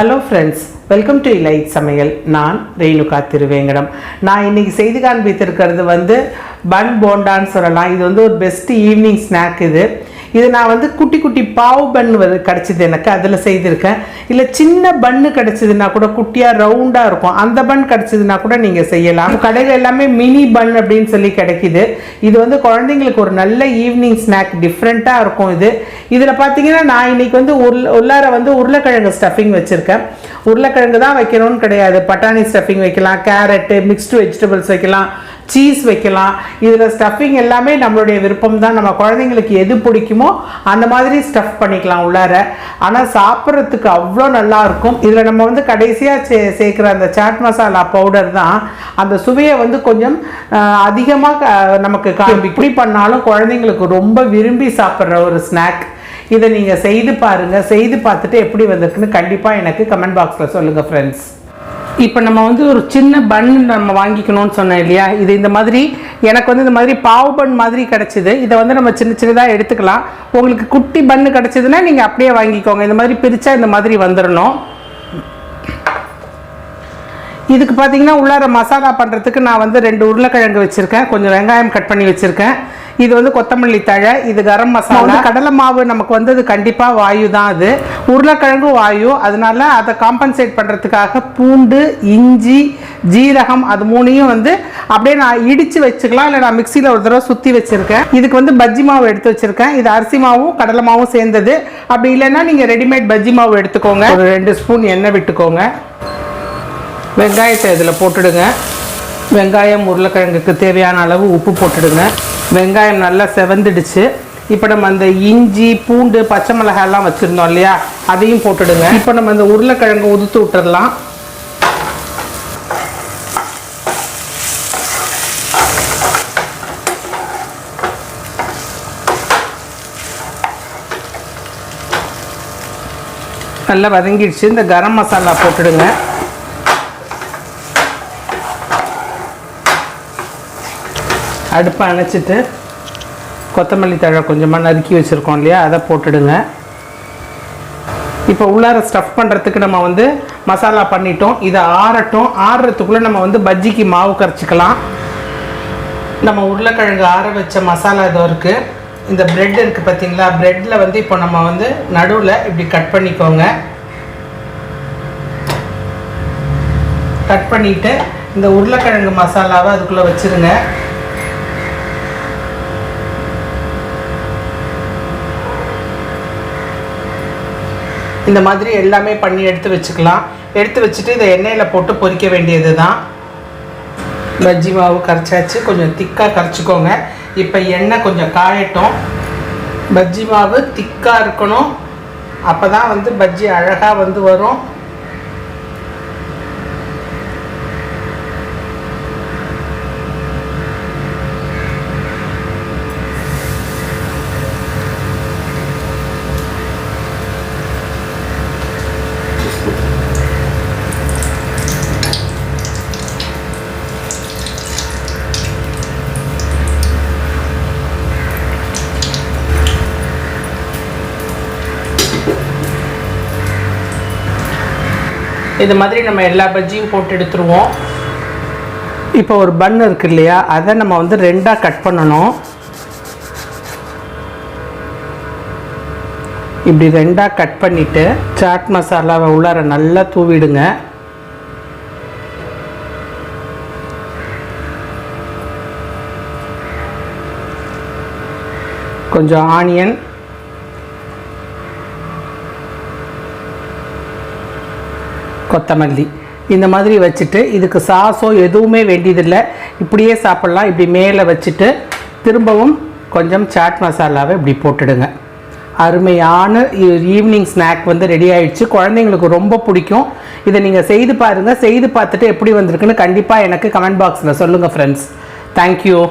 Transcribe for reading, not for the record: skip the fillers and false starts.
Hello friends, welcome to elite சமையல். நான் ரேணுகா திருவேங்கடம். நான் இன்றைக்கி செய்து காண்பித்திருக்கிறது பன் போண்டான்னு சொல்லலாம். இது ஒரு பெஸ்ட் ஈவினிங் ஸ்நாக். இது நான் குட்டி குட்டி பாவு பன் கிடச்சிது எனக்கு, அதில் செய்திருக்கேன். இல்லை சின்ன பன்னு கிடச்சிதுன்னா கூட, குட்டியாக ரவுண்டாக இருக்கும், அந்த பன் கிடச்சிதுன்னா கூட நீங்கள் செய்யலாம். கடையில் எல்லாமே மினி பன் அப்படின்னு சொல்லி கிடைக்கிது. இது குழந்தைங்களுக்கு ஒரு நல்ல ஈவினிங் ஸ்நாக், டிஃப்ரெண்ட்டாக இருக்கும். இதில் பார்த்தீங்கன்னா நான் இன்றைக்கி உள்ளார உருளைக்கிழங்கு ஸ்டஃபிங் வச்சுருக்கேன். உருளைக்கிழங்கு தான் வைக்கணும்னு கிடையாது, பட்டாணி ஸ்டஃபிங் வைக்கலாம், கேரட்டு, மிக்ஸ்டு வெஜிடபிள்ஸ் வைக்கலாம், சீஸ் வைக்கலாம். இதில் ஸ்டஃபிங் எல்லாமே நம்மளுடைய விருப்பம் தான். நம்ம குழந்தைங்களுக்கு எது பிடிக்குமோ அந்த மாதிரி ஸ்டஃப் பண்ணிக்கலாம் உள்ளார. ஆனால் சாப்பிட்றதுக்கு அவ்வளோ நல்லாயிருக்கும். இதில் நம்ம கடைசியாக சேர்க்குற அந்த சாட் மசாலா பவுடர் தான் அந்த சுவையை கொஞ்சம் அதிகமாக நமக்கு இப்படி பண்ணாலும் குழந்தைங்களுக்கு ரொம்ப விரும்பி சாப்பிட்ற ஒரு ஸ்நாக். இதை நீங்கள் செய்து பாருங்கள். செய்து பார்த்துட்டு எப்படி வந்திருக்குன்னு கண்டிப்பாக எனக்கு கமெண்ட் பாக்ஸில் சொல்லுங்கள் ஃப்ரெண்ட்ஸ். இப்போ நம்ம ஒரு சின்ன பன் நம்ம வாங்கிக்கணும்னு சொன்னேன் இல்லையா, இது இந்த மாதிரி எனக்கு இந்த மாதிரி பாவு பன் மாதிரி கிடச்சிது. இதை நம்ம சின்ன சின்னதாக எடுத்துக்கலாம். உங்களுக்கு குட்டி பன்னு கிடச்சிதுன்னா நீங்கள் அப்படியே வாங்கிக்கோங்க. இந்த மாதிரி பிரித்தா இந்த மாதிரி வந்துடணும். இதுக்கு பார்த்தீங்கன்னா உள்ளார மசாலா பண்ணுறதுக்கு நான் 2 உருளைக்கிழங்கு வச்சுருக்கேன், கொஞ்சம் வெங்காயம் கட் பண்ணி வச்சுருக்கேன். இது கொத்தமல்லி தழை, இது கரம் மசாலா. கடலை மாவு நமக்கு அது கண்டிப்பாக வாயு தான். அது உருளைக்கிழங்கு வாயு, அதனால அதை காம்பன்சேட் பண்ணுறதுக்காக பூண்டு, இஞ்சி, ஜீரகம், அது மூணையும் அப்படியே நான் இடித்து வச்சுக்கலாம். இல்லை நான் மிக்சியில் ஒரு தடவை சுற்றி வச்சுருக்கேன். இதுக்கு பஜ்ஜி மாவு எடுத்து வச்சுருக்கேன். இது அரிசி மாவும் கடலை மாவும் சேர்ந்தது. அப்படி இல்லைன்னா நீங்கள் ரெடிமேட் பஜ்ஜி மாவு எடுத்துக்கோங்க. ஒரு 2 ஸ்பூன் எண்ணெய் விட்டுக்கோங்க. வெங்காயத்தை இதில் போட்டுடுங்க. வெங்காயம், உருளைக்கிழங்குக்கு தேவையான அளவு உப்பு போட்டுடுங்க. வெங்காயம் நல்லா செவந்துடுச்சு. இப்போ நம்ம அந்த இஞ்சி, பூண்டு, பச்சை மிளகாயெல்லாம் வச்சுருந்தோம் இல்லையா, அதையும் போட்டுடுங்க. இப்போ நம்ம அந்த உருளைக்கிழங்கு உதுத்து விட்டுடலாம். நல்லா வதங்கிடுச்சு. இந்த கரம் மசாலா போட்டுடுங்க. அடுப்பை அணைச்சிட்டு கொத்தமல்லி தழை கொஞ்சமாக நறுக்கி வச்சுருக்கோம் இல்லையா, அதை போட்டுடுங்க. இப்போ உள்ளார ஸ்டஃப் பண்ணுறதுக்கு நம்ம மசாலா பண்ணிட்டோம். இதை ஆறட்டும். ஆறுறதுக்குள்ளே நம்ம பஜ்ஜிக்கு மாவு கரைச்சிக்கலாம். நம்ம உருளைக்கிழங்கு ஆற வச்ச மசாலா இதோ இருக்குது. இந்த ப்ரெட் இருக்குது பார்த்தீங்களா, ப்ரெட்டில் இப்போ நம்ம நடுவில் இப்படி கட் பண்ணிக்கோங்க. கட் பண்ணிவிட்டு இந்த உருளைக்கிழங்கு மசாலாவை அதுக்குள்ளே வச்சுருங்க. இந்த மாதிரி எல்லாமே பண்ணி எடுத்து வச்சுக்கலாம். எடுத்து வச்சுட்டு இதை எண்ணெயில் போட்டு பொரிக்க வேண்டியது தான். பஜ்ஜி மாவு கரைச்சாச்சு, கொஞ்சம் திக்காக கரைச்சிக்கோங்க. இப்போ எண்ணெய் கொஞ்சம் காயட்டும். பஜ்ஜி மாவு திக்காக இருக்கணும், அப்போ தான் பஜ்ஜி அழகாக வரும். இது மாதிரி நம்ம எல்லா பஜ்ஜியும் போட்டு எடுத்துருவோம். இப்போ ஒரு பன் இருக்கு இல்லையா, அதை நம்ம 2ஆக கட் பண்ணணும். இப்படி 2ஆக கட் பண்ணிவிட்டு சாட் மசாலாவை உள்ளார நல்லா தூவிடுங்க. கொஞ்சம் ஆனியன், கொத்தமல்லி இந்த மாதிரி வச்சுட்டு, இதுக்கு சாஸோ எதுவுமே வேண்டியதில்லை, இப்படியே சாப்பிட்லாம். இப்படி மேலே வச்சுட்டு திரும்பவும் கொஞ்சம் சாட் மசாலாவை இப்படி போட்டுடுங்க. அருமையான ஈவினிங் ஸ்நாக் ரெடி ஆகிடுச்சு. குழந்தைங்களுக்கு ரொம்ப பிடிக்கும். இதை நீங்கள் செய்து பாருங்கள். செய்து பார்த்துட்டு எப்படி வந்திருக்குன்னு கண்டிப்பாக எனக்கு கமெண்ட் பாக்ஸில் சொல்லுங்கள் ஃப்ரெண்ட்ஸ். தேங்க்யூ.